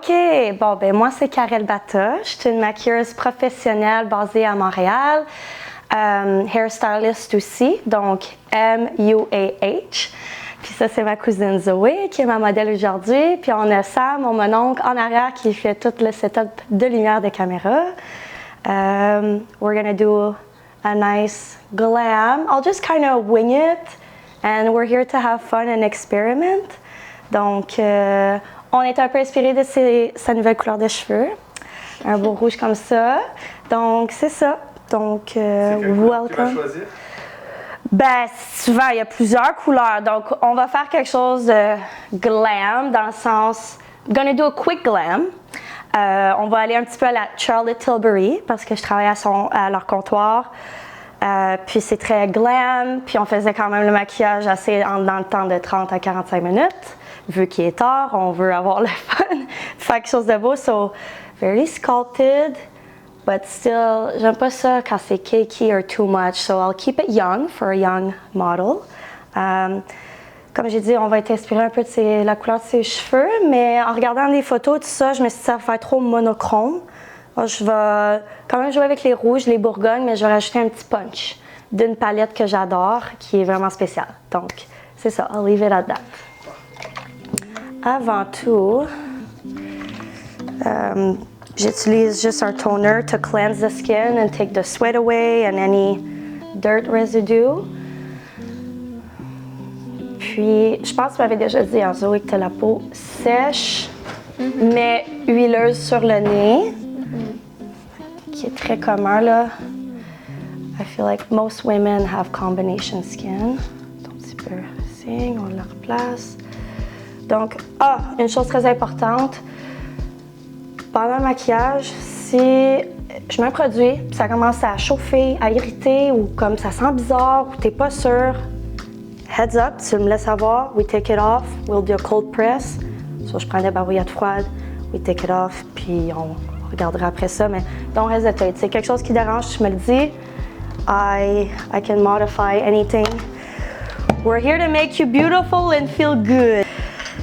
OK, bon, ben moi, c'est Karelle Bata. Je suis une maquilleuse professionnelle basée à Montréal. Hairstylist aussi, donc M-U-A-H. Puis ça, c'est ma cousine Zoé, qui est ma modèle aujourd'hui. Puis on a Sam, mon oncle, en arrière, qui fait tout le setup de lumière de caméra. We're gonna do a nice glam. I'll just kind of wing it. And we're here to have fun and experiment. Donc, on est un peu inspiré de sa nouvelle couleur de cheveux. Un beau rouge comme ça. Donc, c'est ça. Donc, welcome. Tu vas choisir? Ben, souvent, il y a plusieurs couleurs. Donc, on va faire quelque chose de glam, dans le sens... Gonna do a quick glam. On va aller un petit peu à la Charlotte Tilbury, parce que je travaille à leur comptoir. Puis c'est très glam, puis on faisait quand même le maquillage assez dans le temps de 30 à 45 minutes. Vu qu'il est tard, on veut avoir le fun, faire quelque chose de beau. So, very sculpted, but still, j'aime pas ça quand c'est cakey or too much. So I'll keep it young for a young model. Comme j'ai dit, on va être inspiré un peu de la couleur de ses cheveux, mais en regardant les photos, tout ça, je me suis dit que ça va faire trop monochrome. Alors, je vais quand même jouer avec les rouges, les bourgognes, mais je vais rajouter un petit punch d'une palette que j'adore, qui est vraiment spéciale. Donc, c'est ça, I'll leave it at that. Avant tout, j'utilise juste un toner to cleanse the skin and take the sweat away and any dirt residue. Puis, je pense que tu m'avais déjà dit, hein, Zoé, que tu as la peau sèche, mais huileuse sur le nez, qui est très commun, là. I feel like most women have combination skin. Un petit peu signe, on la replace. Donc, une chose très importante, pendant le maquillage, si je mets un produit, puis ça commence à chauffer, à irriter, ou comme ça sent bizarre, ou t'es pas sûr, heads up, tu me laisses savoir, we take it off, we'll do a cold press. So, je prends des barbouillettes froides, we take it off, puis on regardera après ça, mais don't hesitate. C'est quelque chose qui dérange, tu me le dis. I can modify anything. We're here to make you beautiful and feel good.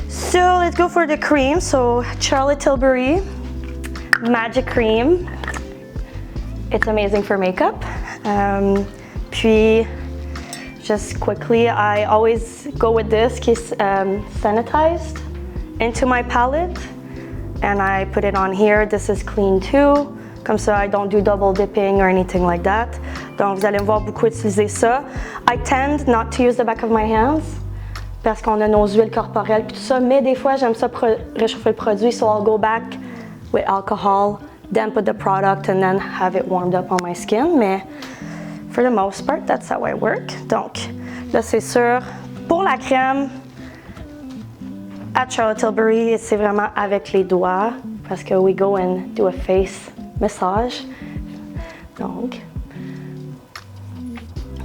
So let's go for the cream. So Charlotte Tilbury Magic Cream. It's amazing for makeup. Puis, just quickly, I always go with this, qui is sanitized, into my palette. And I put it on here. This is clean too. Comme ça, I don't do double dipping or anything like that. Donc, vous allez me voir beaucoup utiliser ça. I tend not to use the back of my hands parce qu'on a nos huiles corporelles et tout ça. Mais des fois, j'aime ça réchauffer le produit. So I'll go back with alcohol, then put the product and then have it warmed up on my skin. Mais for the most part, that's how I work. Donc, là, c'est sûr. Pour la crème, à Charlotte Tilbury, c'est vraiment avec les doigts parce que we go and do a face massage. Donc,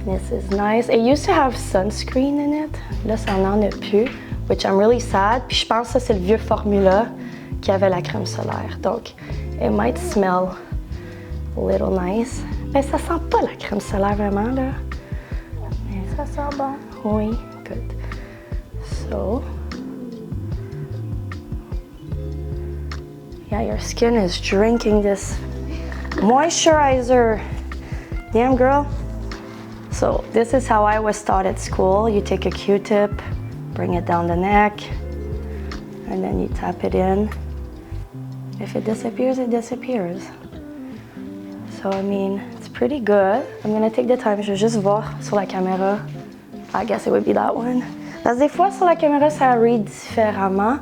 this is nice. It used to have sunscreen in it. Là, ça n'en a plus, which I'm really sad. Puis je pense que ça, c'est le vieux formula qui avait la crème solaire. Donc, it might smell a little nice. Mais ça sent pas la crème solaire vraiment, là. Mais ça sent bon. Oui, good. So, yeah, your skin is drinking this moisturizer. Damn, girl. So this is how I was taught at school. You take a Q-tip, bring it down the neck, and then you tap it in. If it disappears, it disappears. So, I mean, it's pretty good. I'm gonna take the time. Je vais juste voir sur la caméra. I guess it would be that one. Parce que des fois, sur la caméra, ça read différemment.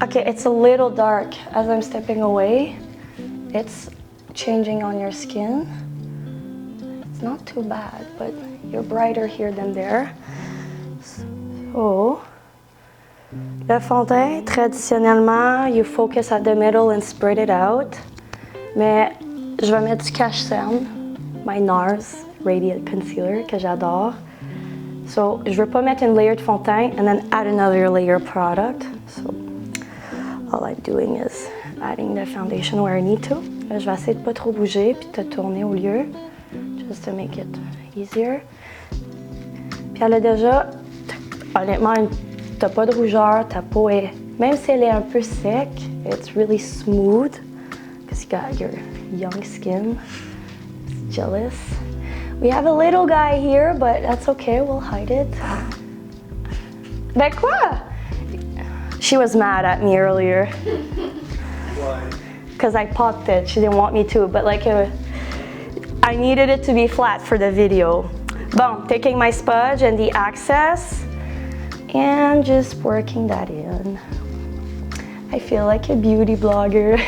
Okay, it's a little dark. As I'm stepping away, it's changing on your skin. It's not too bad, but you're brighter here than there. So, le fond de teint, traditionnellement, you focus at the middle and spread it out. Mais je vais mettre du Cache Cerne, my NARS Radiant Concealer, que j'adore. So, je veux pas mettre une layer de fond de teint and then add another layer of product. So, all I'm doing is adding the foundation where I need to. Là, je vais essayer de pas trop bouger puis de tourner au lieu, just to make it easier. Puis elle a déjà, honnêtement, t'as pas de rougeur, ta peau est Même si elle est un peu sec, it's really smooth because you got your young skin. It's jealous. We have a little guy here, but that's okay, we'll hide it. Ben quoi? She was mad at me earlier. Why? Because I popped it, she didn't want me to, but like I needed it to be flat for the video. Bon, taking my sponge and the access and just working that in. I feel like a beauty blogger.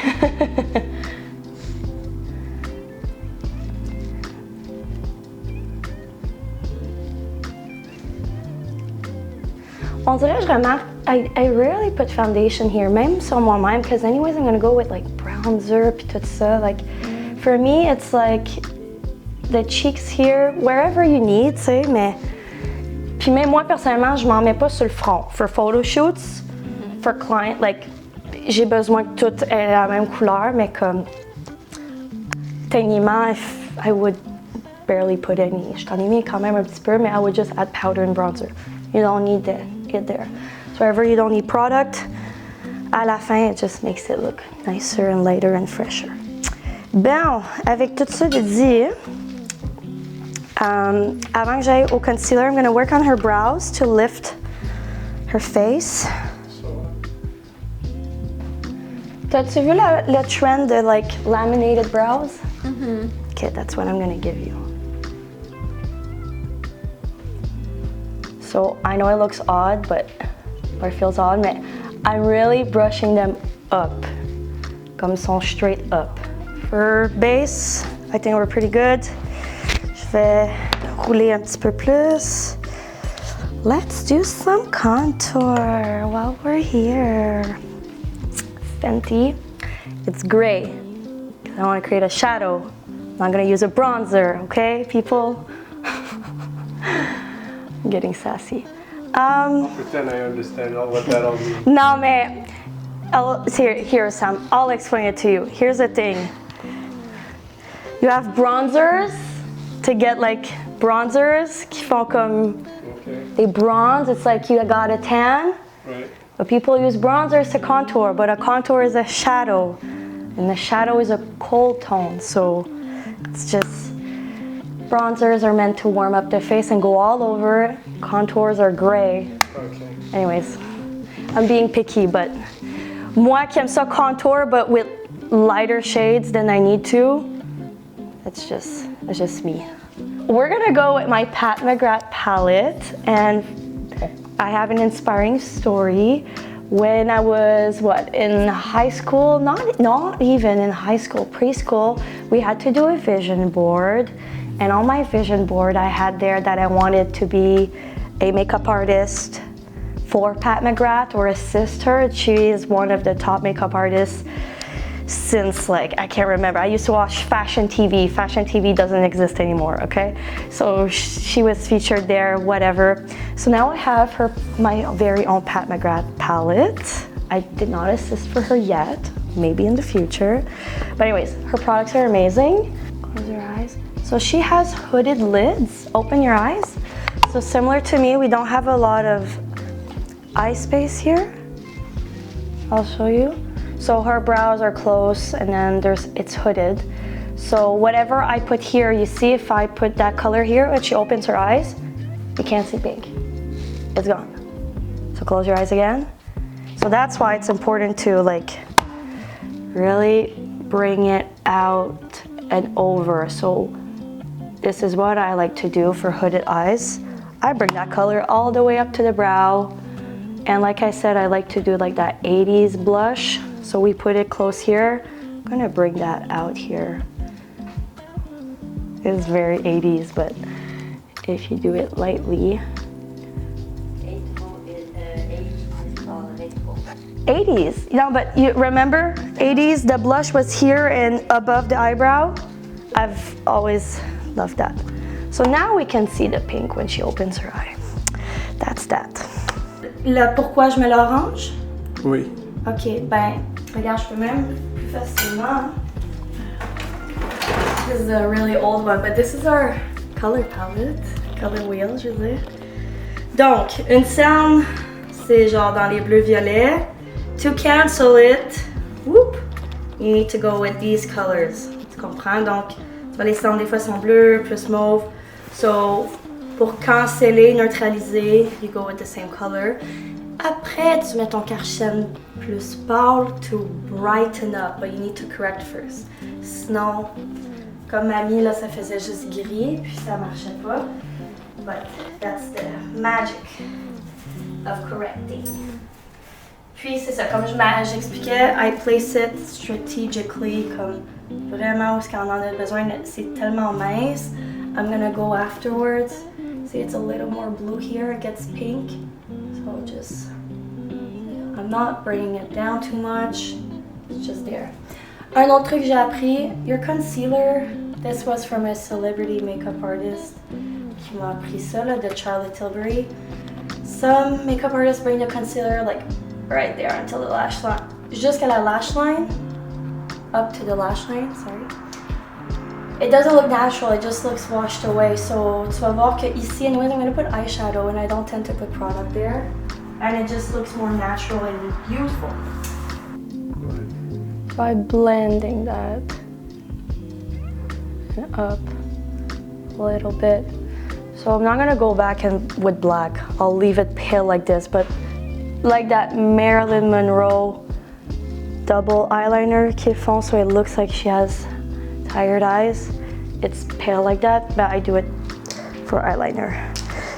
On dirait, je remarque, I rarely put foundation here, même sur moi-même, because anyways I'm gonna go with like bronzer puis tout ça. Like, for me, it's like the cheeks here, wherever you need, tu sais, mais... Puis même moi, personnellement, je m'en mets pas sur le front. For photo shoots, for client, like, j'ai besoin que tout ait la même couleur, mais comme... Techniquement, I would barely put any. Je t'en ai mis quand même un petit peu, mais I would just add powder and bronzer. You don't need it there. So wherever you don't need product, à la fin, it just makes it look nicer and lighter and fresher. Bon, avec tout ça de dit, avant que j'aille au concealer, I'm gonna work on her brows to lift her face. T'as-tu vu le trend de like laminated brows? Mm-hmm. Okay, that's what I'm gonna give you. So I know it looks odd, or it feels odd, but I'm really brushing them up, comme ils sont straight up. For base, I think we're pretty good. Je vais rouler un petit peu plus. Let's do some contour while we're here. Fenty, it's gray. I want to create a shadow. I'm not gonna use a bronzer, okay, people? I'm getting sassy. I'll pretend I understand what that all means. No, mais here, Sam. I'll explain it to you. Here's the thing. You have bronzers to get like bronzers qui font comme they bronze. It's like you got a tan. Right. But people use bronzers to contour, but a contour is a shadow, and the shadow is a cold tone. So it's just. Bronzers are meant to warm up the face and go all over. Contours are gray. Okay. Anyways, I'm being picky, but moi qui aime ça contour, but with lighter shades than I need to, it's just me. We're gonna go with my Pat McGrath palette, and I have an inspiring story. When I was, in high school, not even in high school, preschool, we had to do a vision board. And on my vision board, I had there that I wanted to be a makeup artist for Pat McGrath or assist her. She is one of the top makeup artists since I can't remember. I used to watch Fashion TV. Fashion TV doesn't exist anymore, okay? So she was featured there, whatever. So now I have my very own Pat McGrath palette. I did not assist for her yet, maybe in the future. But anyways, her products are amazing. Close your eyes. So she has hooded lids. Open your eyes. So similar to me, we don't have a lot of eye space here. I'll show you. So her brows are close, and then it's hooded. So whatever I put here, you see if I put that color here, when she opens her eyes, you can't see pink. It's gone. So close your eyes again. So that's why it's important to really bring it out and over. So this is what I like to do for hooded eyes. I bring that color all the way up to the brow. And like I said, I like to do that 80s blush. So we put it close here. I'm gonna bring that out here. It's very 80s, but if you do it lightly. 80s, but you remember 80s, the blush was here and above the eyebrow. I've always loved that. So now we can see the pink when she opens her eye. That's that. Pourquoi je mets l'orange? Oui. Ok, regarde, je peux même plus facilement. This is a really old one, but this is our color palette, color wheel, je veux dire. Donc, une cerne, c'est genre dans les bleus violets. to cancel it, whoop, you need to go with these colors. Tu comprends? Donc, tu vas les cendres, des fois sont bleus, plus mauve. So, pour canceller, neutraliser, you go with the same color. Après, tu mets ton Karchen plus pâle to brighten up, but you need to correct first. Sinon, comme mamie, là, ça faisait juste gris, puis ça marchait pas. But that's the magic of correcting. Puis c'est ça, comme j'expliquais, I place it strategically, comme vraiment où est-ce qu'on en a besoin. C'est tellement mince. I'm gonna go afterwards. See, it's a little more blue here, it gets pink. So just, I'm not bringing it down too much. It's just there. Un autre truc que j'ai appris, your concealer, this was from a celebrity makeup artist qui m'a appris ça, là, de Charlotte Tilbury. Some makeup artists bring the concealer like right there until the lash line. Jusqu'à la lash line, up to the lash line, sorry. It doesn't look natural, it just looks washed away. So tu vas voir que ici, anyways, I'm going to put eyeshadow and I don't tend to put product there. And it just looks more natural and beautiful. By blending that up a little bit. So I'm not going to go back and with black. I'll leave it pale like this, but like that Marilyn Monroe double eyeliner qu'ils font so it looks like she has tired eyes. It's pale like that, but I do it for eyeliner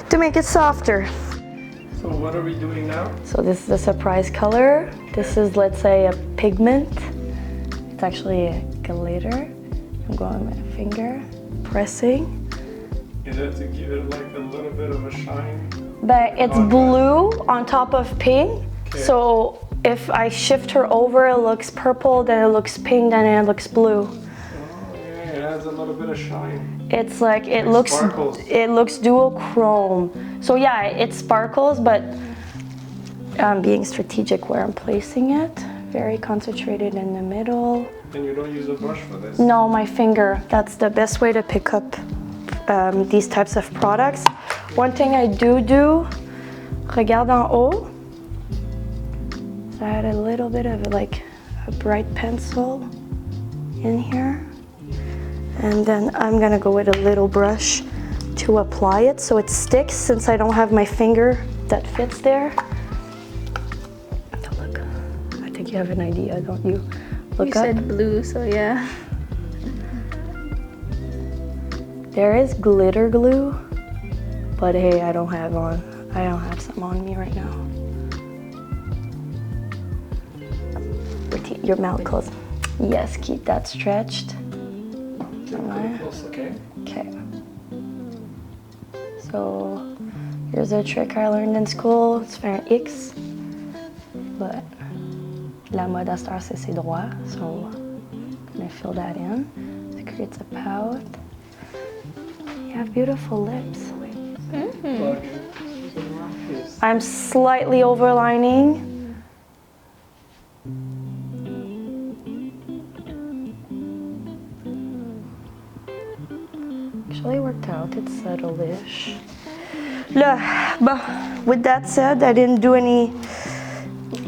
to make it softer. So what are we doing now? So this is a surprise color. This is, let's say, a pigment. It's actually a glitter. I'm going with my finger, pressing. Is it to give it like a little bit of a shine? But it's blue on top of pink. Okay. So if I shift her over, it looks purple, then it looks pink, then it looks blue. Oh yeah, it adds a little bit of shine. It's like it looks duochrome. So yeah, it sparkles, but I'm being strategic where I'm placing it. Very concentrated in the middle. And you don't use a brush for this? No, my finger. That's the best way to pick up these types of products. One thing I do, regarde en haut. So I had a little bit of like a bright pencil in here. And then I'm gonna go with a little brush to apply it so it sticks since I don't have my finger that fits there. Look, I think you have an idea, don't you? Look you said blue, so yeah. There is glitter glue, but hey, I don't have some on me right now. Your mouth closed. Yes, keep that stretched. Close, okay. Okay. So here's a trick I learned in school. It's for an X, but la mode à cette heure, c'est droit. So I'm gonna fill that in. It creates a pout. You have beautiful lips. Mm-hmm. I'm slightly overlining. Actually worked out, it's subtle-ish. With that said, I didn't do any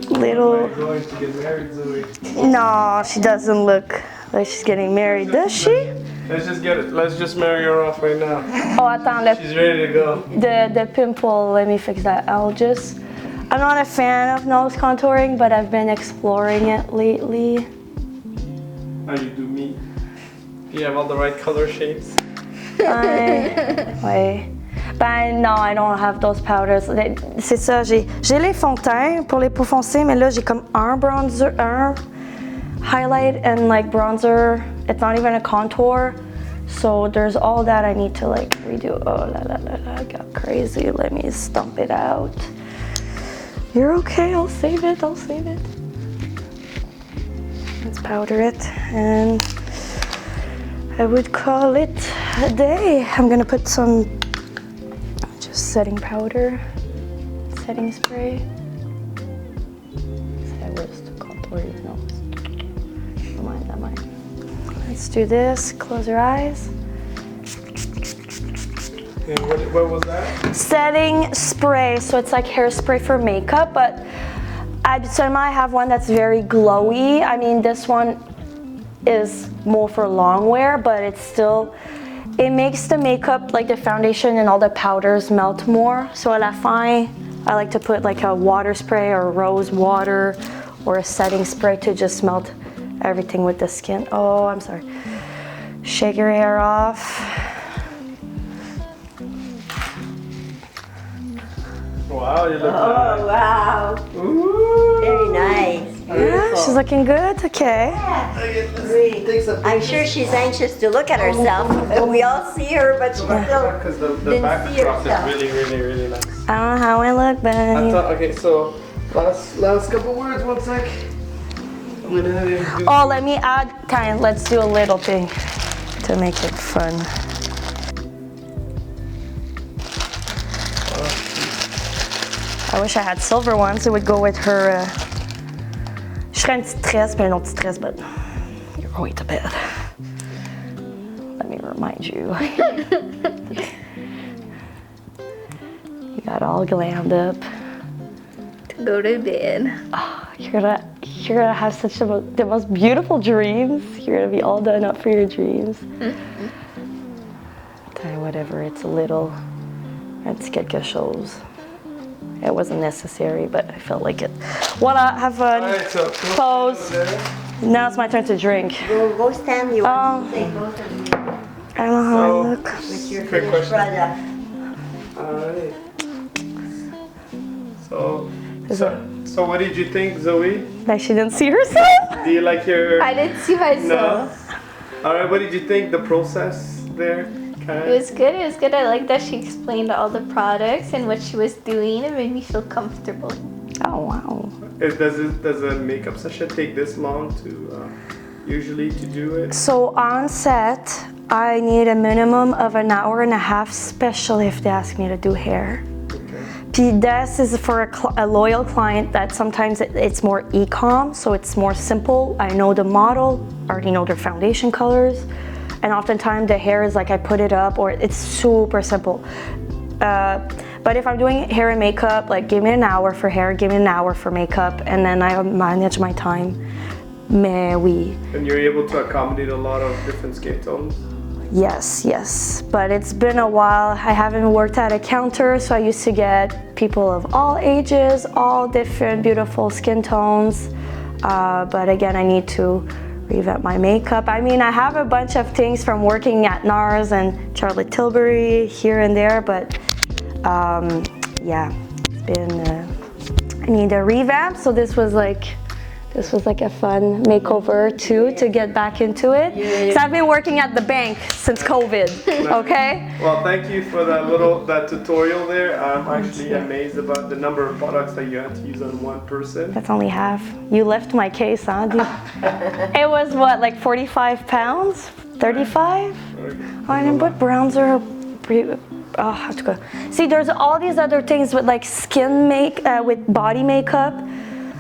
little... You're going to get married, Zoe. No, she doesn't look like she's getting married, does she? Let's just get it. Let's just marry her off right now. Oh, attends, She's ready to go. The pimple, let me fix that. I'm not a fan of nose contouring, but I've been exploring it lately. How you do me? You have all the right color shades? Ouais. Ben non, I don't have those powders. C'est ça, j'ai les fonds de teint pour les peaux foncées, mais là j'ai comme un bronzer, un highlight and like bronzer. It's not even a contour. So there's all that I need to like redo. Oh la la la la, I got crazy. Let me stomp it out. You're okay, I'll save it. Let's powder it and I would call it a day. I'm gonna put some just setting powder, setting spray. I was to contour your nose. Never mind. Let's do this. Close your eyes. And what was that? Setting spray. So it's like hairspray for makeup, but Habituellement, I have one that's very glowy. I mean, this one is more for long wear, but it's still, it makes the makeup, like the foundation and all the powders melt more. So à la fin, I like to put like a water spray or rose water or a setting spray to just melt everything with the skin. Oh, I'm sorry. Shake your hair off. Wow, you look Oh, wow. Ooh. Very nice. Yeah, she's looking good. Okay. Really. I'm sure she's anxious to look at herself. We all see her, but she still Because the didn't see backdrop herself. is really nice. I don't know how I look, I but... thought, okay, so last couple words, 1 sec. I'm gonna do Oh, let me add, let's do a little thing to make it fun. I wish I had silver ones. It would go with her. Je ferais une petite tresse, puis un autre petite tresse, but you're going to bed. Let me remind you. You got all glammed up. To go to bed. Oh, you're gonna have such the most beautiful dreams. You're gonna be all done up for your dreams. Whatever, it's a little. It's quelque chose. It wasn't necessary, but I felt like it. Voila, have fun. Alright, so Pose. Now it's my turn to drink. Go stand. You want to say both of you I don't know how I look. with your quick finished question. product. Alright. So what did you think, Zoe? Like she didn't see herself? Do you like your... I didn't see myself. No? Alright, what did you think, the process there? It was good. It was good. I like that she explained all the products and what she was doing. It made me feel comfortable. Oh, wow. Does a makeup session take this long to usually to do it? So on set, I need a minimum of an hour and a half, especially if they ask me to do hair. Okay. This is for a loyal client that sometimes it's more e-com, so it's more simple. I know the model, already know their foundation colors, and oftentimes the hair is like I put it up, or it's super simple. But if I'm doing hair and makeup, like give me an hour for hair, give me an hour for makeup, and then I manage my time. Mais oui. And you're able to accommodate a lot of different skin tones? Yes. But it's been a while. I haven't worked at a counter, so I used to get people of all ages, all different beautiful skin tones. But again, I need to revamp my makeup. I mean, I have a bunch of things from working at NARS and Charlotte Tilbury here and there, but yeah, it's been, I need a revamp. So this was like a fun makeover too, to get back into it. Because I've been working at the bank since COVID, okay? Well, thank you for that tutorial there. I'm actually amazed about the number of products that you had to use on one person. That's only half. You left my case, huh? It was what, like 45 pounds? 35? Oh, and but bronzer, oh, en tout cas. See, there's all these other things with like with body makeup.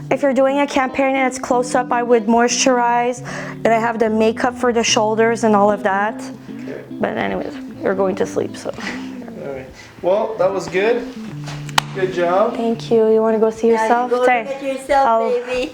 If you're doing a campaign and it's close up, I would moisturize. And I have the makeup for the shoulders and all of that. Okay. But anyways, you're going to sleep, so. All right. Well, that was good. Good job. Thank you. You want to go see yourself? Now you go look at yourself, I'll- baby.